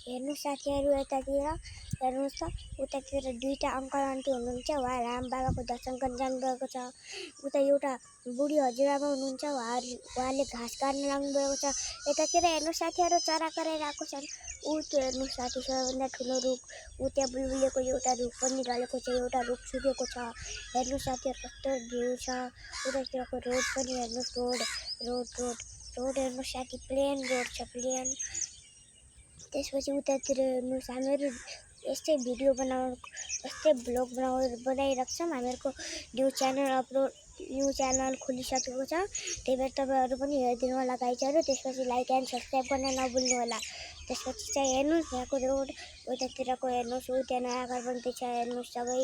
हेर्नुहोस् साथीहरू यतातिर हेर्नुहोस् त उतातिर दुईटा अङ्कल आन्टी हुनुहुन्छ उहाँ रामबाबाको दर्शन गर्न जानुभएको छ। उता एउटा बुढी हजुरआमा हुनुहुन्छ उहाँले घाँस काट्न लाग्नुभएको छ। यतातिर हेर्नुहोस् साथीहरू चरा कराइरहेको छन्। ऊ त्यो हेर्नुहोस् साथी सबैभन्दा ठुलो रुख ऊ त्यहाँ बुलबुलेको एउटा रुख पनि ढलेको छ एउटा रुख सुकेको छ। हेर्नुहोस् साथीहरू कस्तो भ्यू छ। उतातिरको रोड पनि हेर्नुहोस् रोड हेर्नुहोस् साथी प्लेन रोड छ प्लेन। त्यसपछि उतातिर हेर्नुहोस् हामीहरू यस्तै भिडियो यस्तै भ्लग बनाइराख्छौँ। हामीहरूको न्यू च्यानल खोलिसकेको छ। त्यही भएर तपाईँहरू पनि हेरिदिनु होला गाइजहरू। त्यसपछि लाइक एन्ड सब्सक्राइब गर्न नभुल्नु होला। त्यसपछि चाहिँ हेर्नुहोस् यहाँको रोड उतातिरको हेर्नुहोस् ऊ त्यहाँ नयाँ घर बन्दैछ। हेर्नुहोस् सबै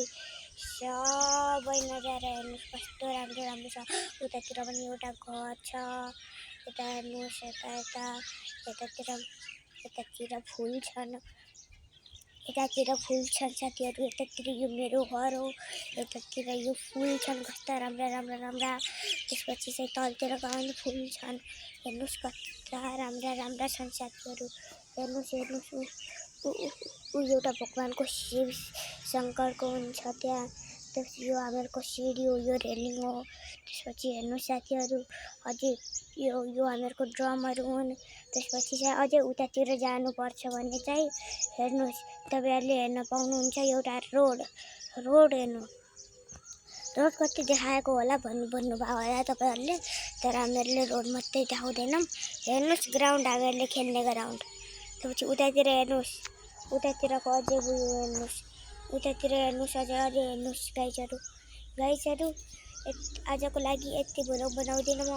नजारा हेर्नुहोस् कस्तो राम्रो छ। उतातिर पनि एउटा घर छ। यता हेर्नुहोस् यतातिर फुल छन्। साथीहरू यतातिर यो मेरो घर हो। यतातिर यो फुल छन् कस्ता राम्रा। त्यसपछि चाहिँ तलतिर पनि फुल छन्। हेर्नुहोस् कस्ता राम्रा छन् साथीहरू। हेर्नुहोस् ऊ एउटा भगवानको शिव शङ्करको हुन्छ त्यहाँ। त्यसपछि यो हामीहरूको सिडी हो यो रेलिङ हो। त्यसपछि हेर्नुहोस् साथीहरू अझै यो हामीहरूको ड्रमहरू हुन्। त्यसपछि चाहिँ अझै उतातिर जानुपर्छ भने चाहिँ हेर्नुहोस् तपाईँहरूले हेर्न पाउनुहुन्छ एउटा रोड हेर्नु। रोड कति देखाएको होला भन्नुभयो होला तपाईँहरूले। तर हामीहरूले रोड मात्रै देखाउँदैनौँ। हेर्नुहोस् ग्राउन्ड हामीहरूले खेल्ने ग्राउन्ड। त्यसपछि उतातिर हेर्नुहोस् उतातिरको अझै उयो हेर्नुहोस्। उतातिर हेर्नुहोस् अझै हेर्नुहोस् गाइजहरू। आजको लागि यति भ्लग बनाउँदिनँ म।